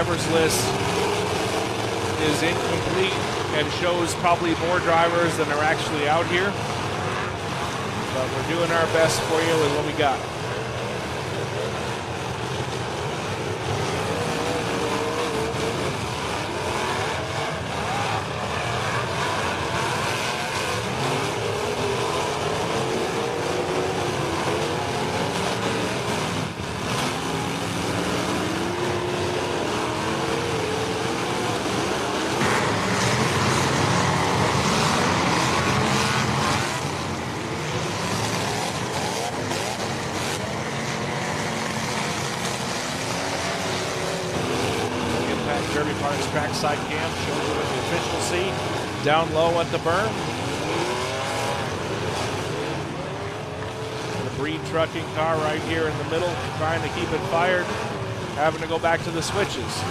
drivers list is incomplete and shows probably more drivers than are actually out here. But we're doing our best for you with what we got. Derby Park's trackside cam shows you what the officials see down low at the berm. The Breed trucking car right here in the middle, trying to keep it fired, having to go back to the switches.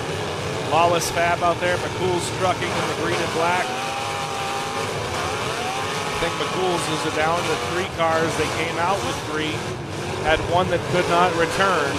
Lawless Fab out there, McCool's trucking in the green and black. I think McCool's is down to 3 cars. They came out with 3, had one that could not return.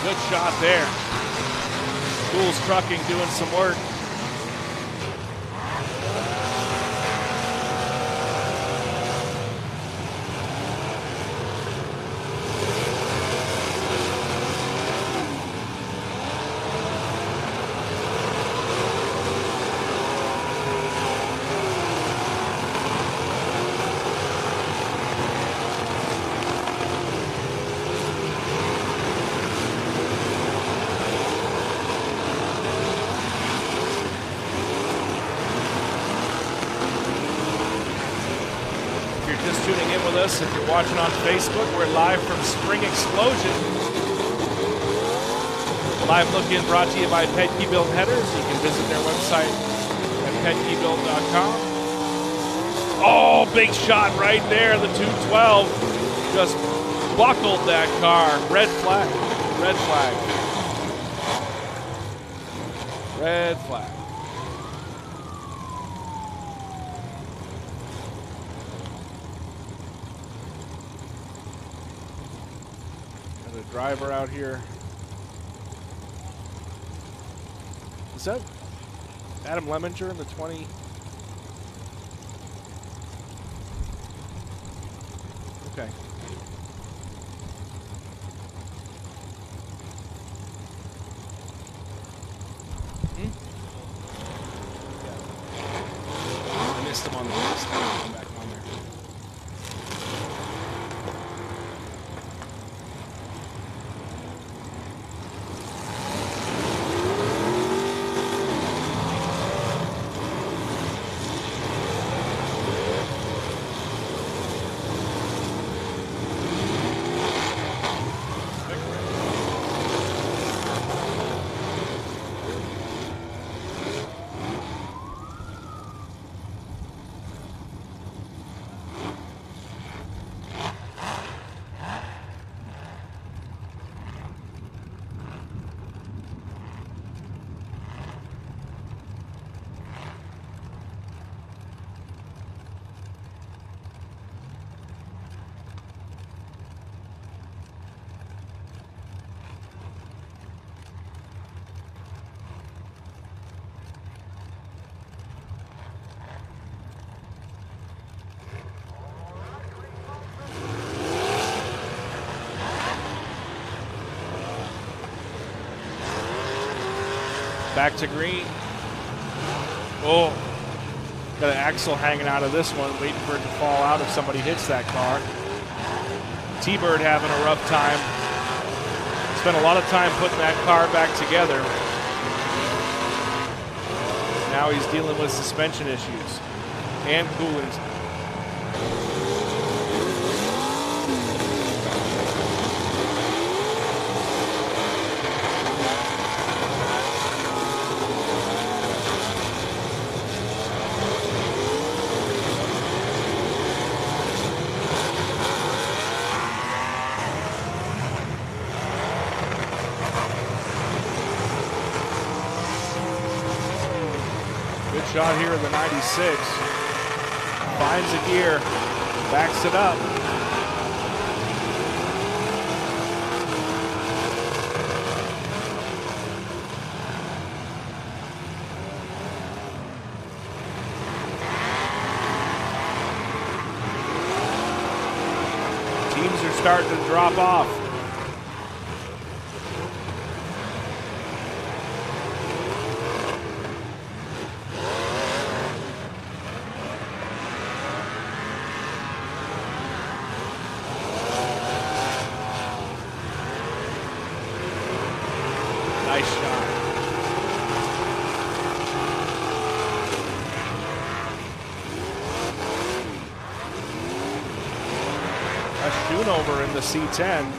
Good shot there. Cool's Trucking doing some work. Just tuning in with us, if you're watching on Facebook, we're live from Spring Explosion. Live look-in brought to you by Petke Build Headers. You can visit their website at petkebuild.com. Oh, big shot right there. The 212 just buckled that car. Red flag. Red flag. Red flag. Driver out here. Is that Adam Lemminger in the 20? Okay. Yeah. I missed him on the list. Come back on there. Back to green. Oh, got an axle hanging out of this one, waiting for it to fall out if somebody hits that car. T-Bird having a rough time. Spent a lot of time putting that car back together. Now he's dealing with suspension issues and cooling. Shot here in the 96. Finds a gear, backs it up. Teams are starting to drop off. Nice shot. A Schoonover in the C10.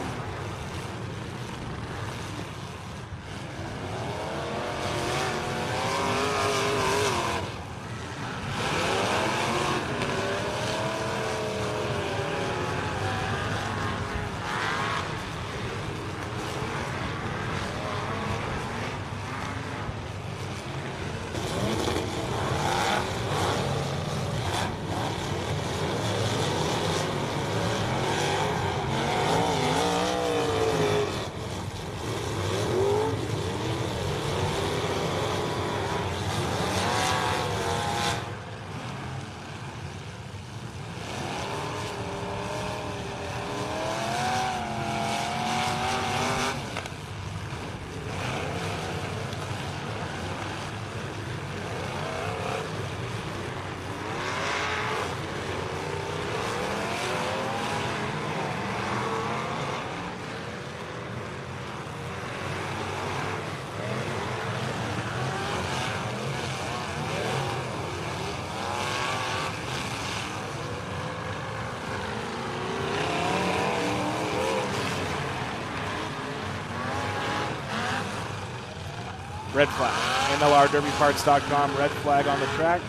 Red flag. MLRDerbyParts.com, red flag on the track.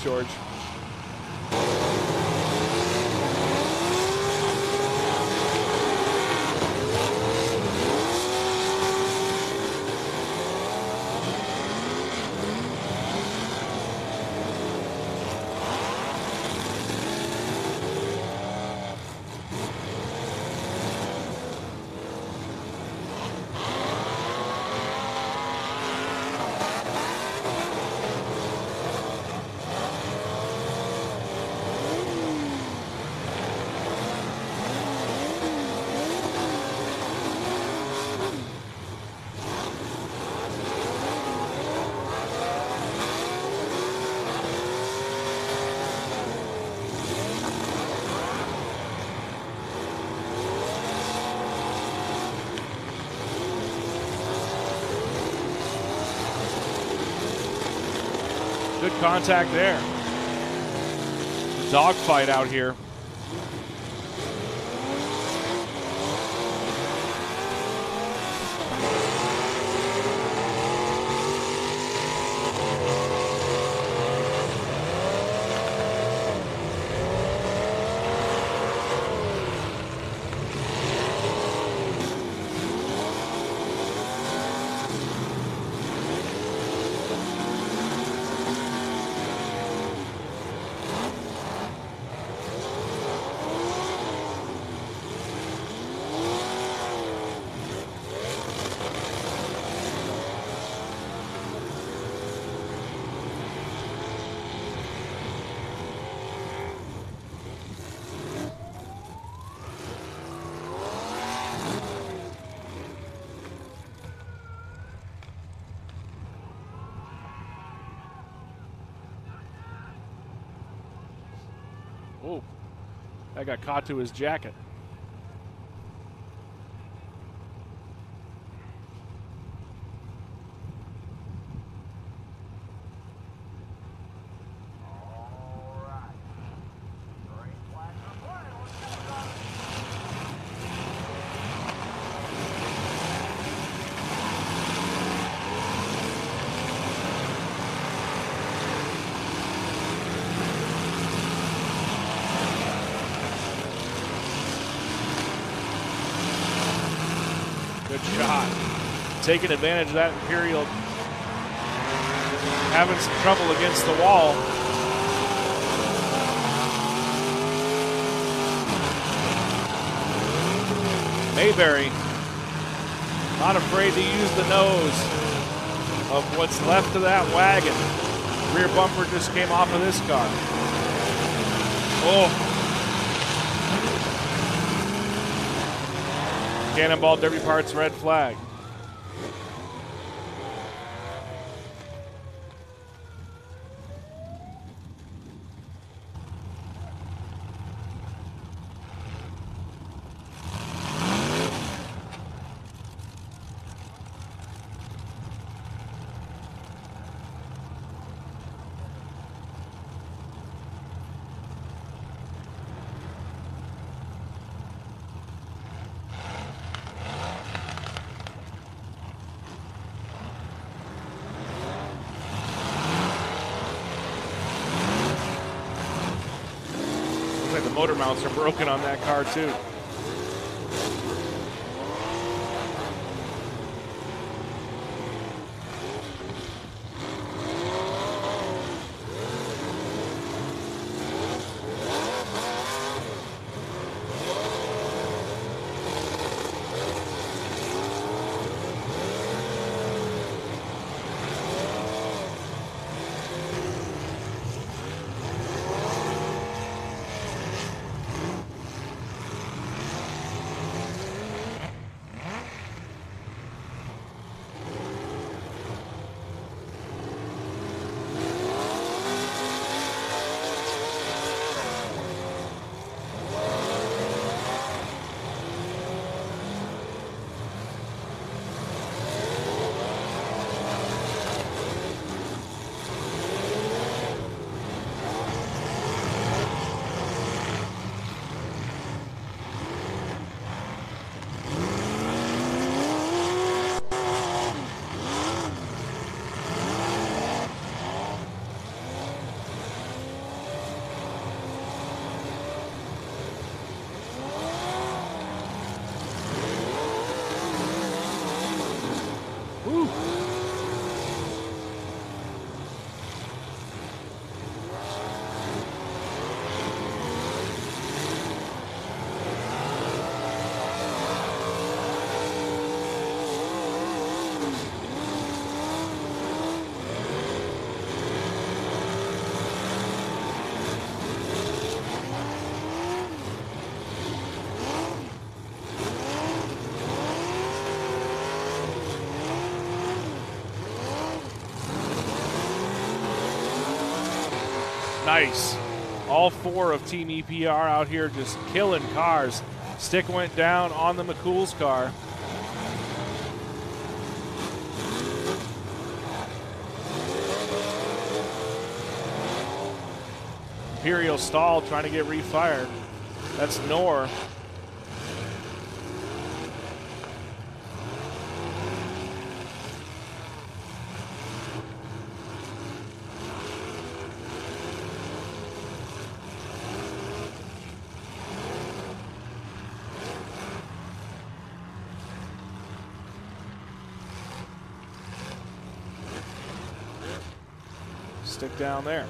George. Good contact there. Dogfight out here. That got caught to his jacket. Good shot. Taking advantage of that Imperial having some trouble against the wall. Mayberry not afraid to use the nose of what's left of that wagon. Rear bumper just came off of this car. Oh. Cannonball Derby Parts red flag. The motor mounts are broken on that car too. Nice. All four of Team EPR out here just killing cars. Stick went down on the McCool's car. Imperial stalled, trying to get refired. That's Knorr. Stick down there.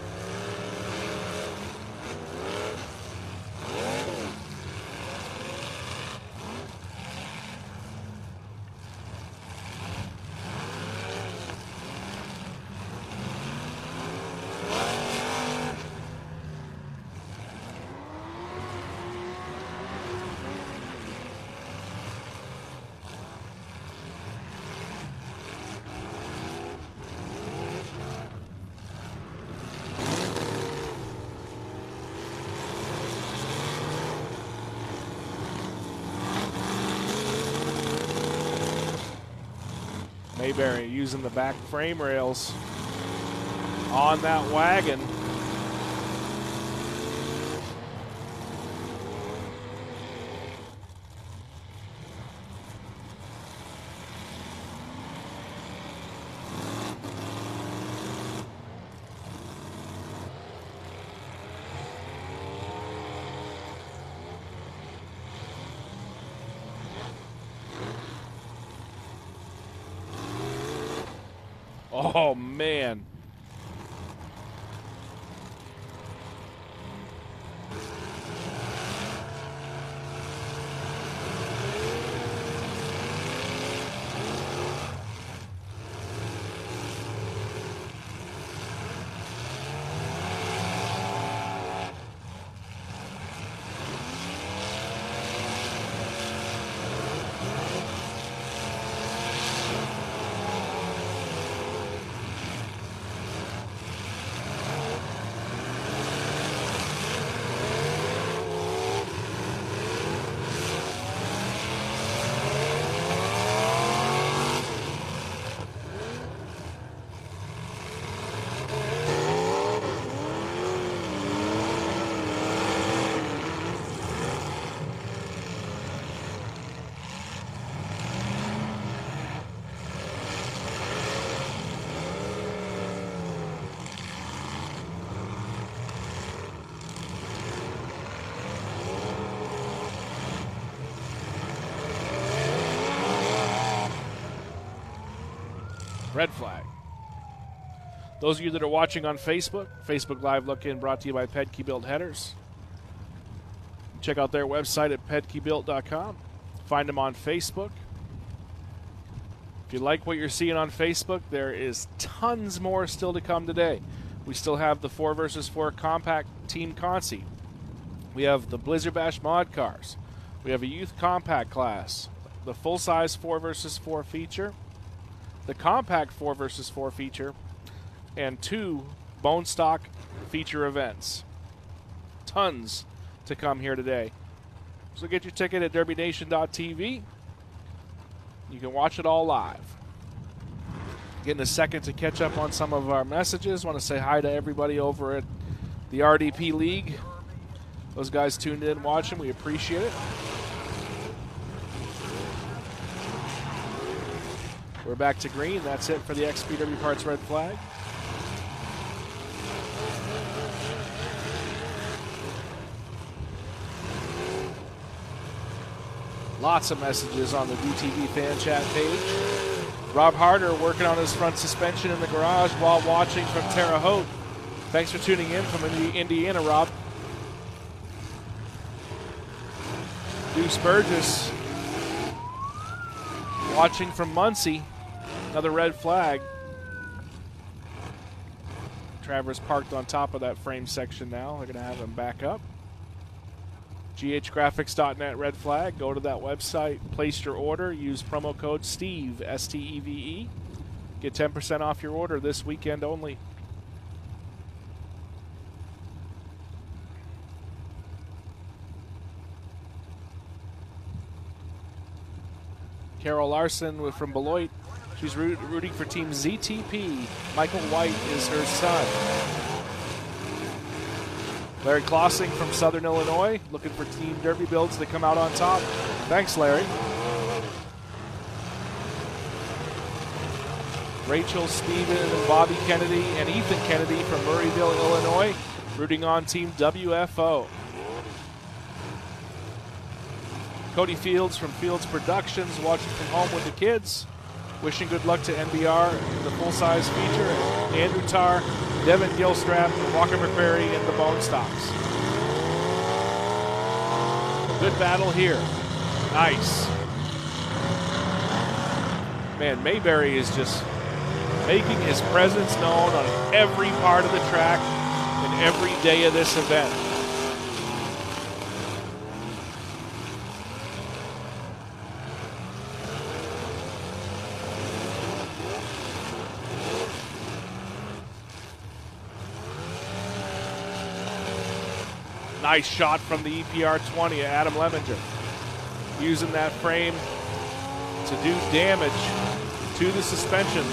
Mayberry using the back frame rails on that wagon. Oh, man. Red flag. Those of you that are watching on Facebook, Facebook Live Look-In brought to you by Pedke Built Headers. Check out their website at pedkebuilt.com. Find them on Facebook. If you like what you're seeing on Facebook, there is tons more still to come today. We still have the 4vs4 Compact Team Consi. We have the Blizzard Bash mod cars. We have a youth compact class, the full-size 4vs4 feature, the compact 4vs4 feature, and 2 bone stock feature events. Tons to come here today. So get your ticket at derbynation.tv. You can watch it all live. Getting a second to catch up on some of our messages. Want to say hi to everybody over at the RDP League. Those guys tuned in watching. We appreciate it. We're back to green. That's it for the XPW Parts red flag. Lots of messages on the DTV fan chat page. Rob Harder working on his front suspension in the garage while watching from Terre Haute. Thanks for tuning in from Indiana, Rob. Deuce Burgess watching from Muncie. Another red flag. Travers parked on top of that frame section now. They're going to have him back up. GHgraphics.net red flag. Go to that website, place your order, use promo code STEVE, S-T-E-V-E. Get 10% off your order this weekend only. Carol Larson from Beloit. She's rooting for Team ZTP. Michael White is her son. Larry Klossing from Southern Illinois, looking for Team Derby builds to come out on top. Thanks, Larry. Rachel, Steven, and Bobby Kennedy, and Ethan Kennedy from Murrayville, Illinois, rooting on Team WFO. Cody Fields from Fields Productions, watching from home with the kids. Wishing good luck to NBR in the full-size feature. Andrew Tarr, Devin Gilstrap, and Walker McCrary in the bone stocks. Good battle here. Nice. Man, Mayberry is just making his presence known on every part of the track and every day of this event. Nice shot from the EPR 20, Adam Lemminger. Using that frame to do damage to the suspension.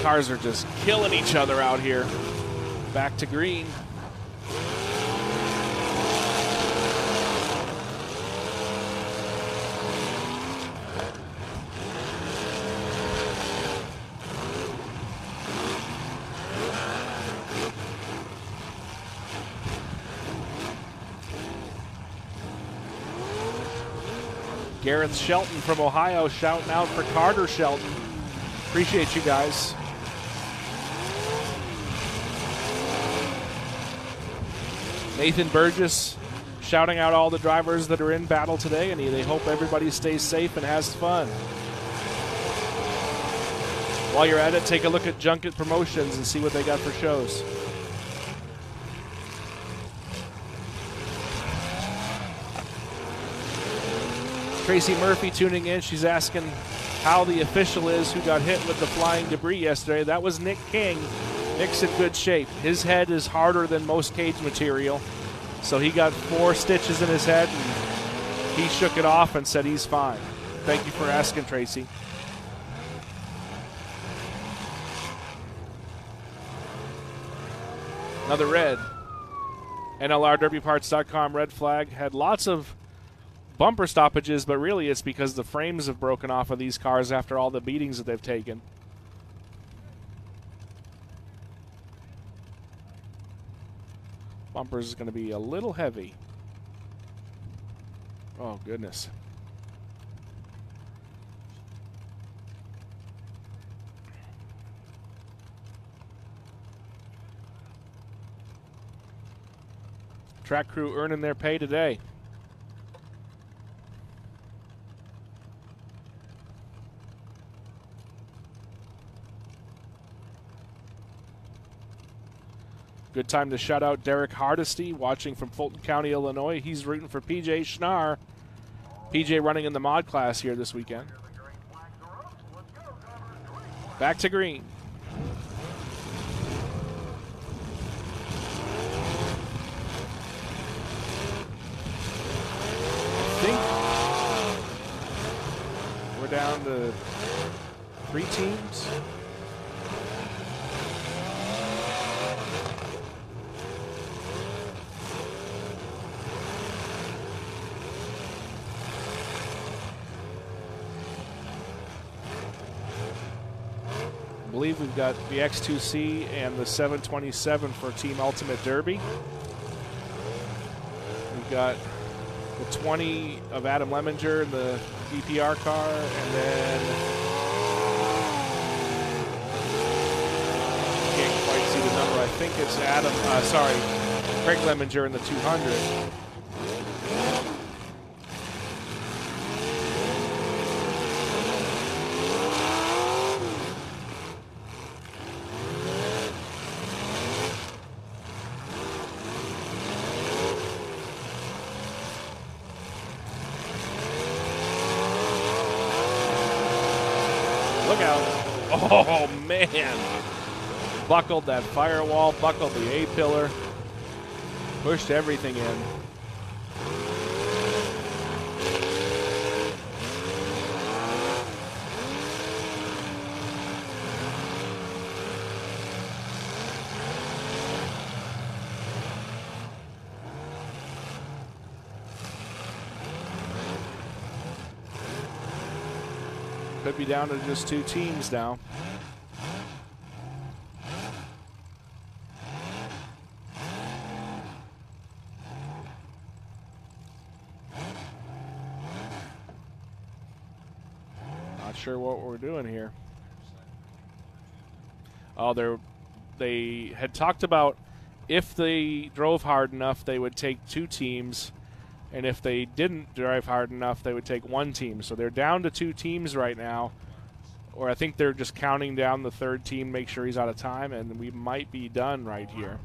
Cars are just killing each other out here. Back to green. Gareth Shelton from Ohio shouting out for Carter Shelton. Appreciate you guys. Nathan Burgess shouting out all the drivers that are in battle today, and they hope everybody stays safe and has fun. While you're at it, take a look at Junket Promotions and see what they got for shows. Tracy Murphy tuning in. She's asking how the official is who got hit with the flying debris yesterday. That was Nick King. Nick's in good shape. His head is harder than most cage material, so he got 4 stitches in his head, and he shook it off and said he's fine. Thank you for asking, Tracy. Another red. NLRDerbyParts.com red flag. Had lots of bumper stoppages, but really it's because the frames have broken off of these cars after all the beatings that they've taken. Bumpers is going to be a little heavy. Oh, goodness. Track crew earning their pay today. Good time to shout out Derek Hardesty, watching from Fulton County, Illinois. He's rooting for PJ Schnarr. PJ running in the mod class here this weekend. Back to green. I think we're down to 3 teams. I believe we've got the X2C and the 727 for Team Ultimate Derby. got the 20 of Adam Lemminger in the EPR car, and then can't quite see the number. I think it's Craig Lemminger in the 200. Look out. Oh, man. Buckled that firewall, buckled the A-pillar, pushed everything in. Could be down to just 2 teams now. Not sure what we're doing here. Oh, they had talked about if they drove hard enough, they would take 2 teams. And if they didn't drive hard enough, they would take 1 team. So they're down to 2 teams right now. Or I think they're just counting down the 3rd team, make sure he's out of time, and we might be done right here.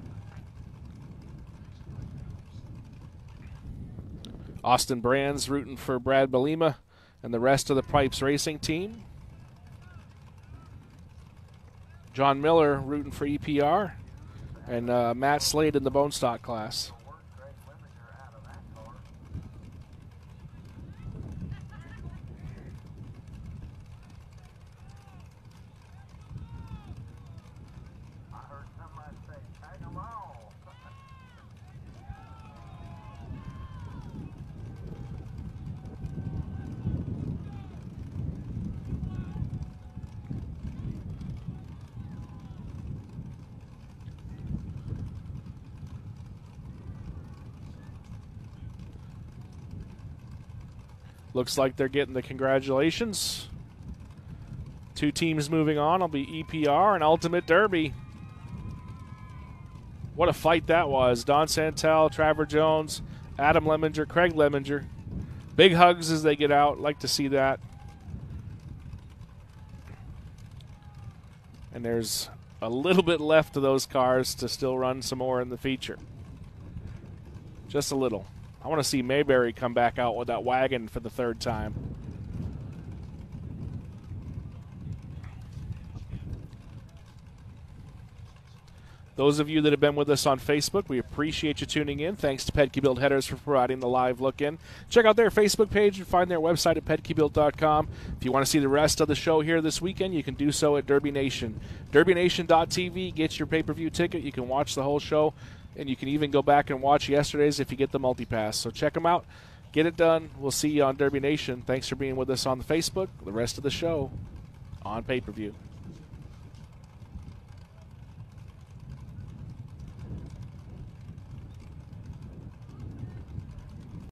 Austin Brands rooting for Brad Belima and the rest of the Pipes Racing team. John Miller rooting for EPR, and Matt Slade in the bone stock class. Looks like they're getting the congratulations. 2 teams moving on. It'll be EPR and Ultimate Derby. What a fight that was. Don Santel, Trevor Jones, Adam Lemminger, Craig Lemminger. Big hugs as they get out. Like to see that. And there's a little bit left of those cars to still run some more in the feature. Just a little. I want to see Mayberry come back out with that wagon for the 3rd time. Those of you that have been with us on Facebook, we appreciate you tuning in. Thanks to Petke Built Headers for providing the live look-in. Check out their Facebook page and find their website at petkebuilt.com. If you want to see the rest of the show here this weekend, you can do so at Derby Nation. DerbyNation.tv gets your pay-per-view ticket. You can watch the whole show, and you can even go back and watch yesterday's if you get the multipass. So check them out. Get it done. We'll see you on Derby Nation. Thanks for being with us on the Facebook. The rest of the show on pay-per-view.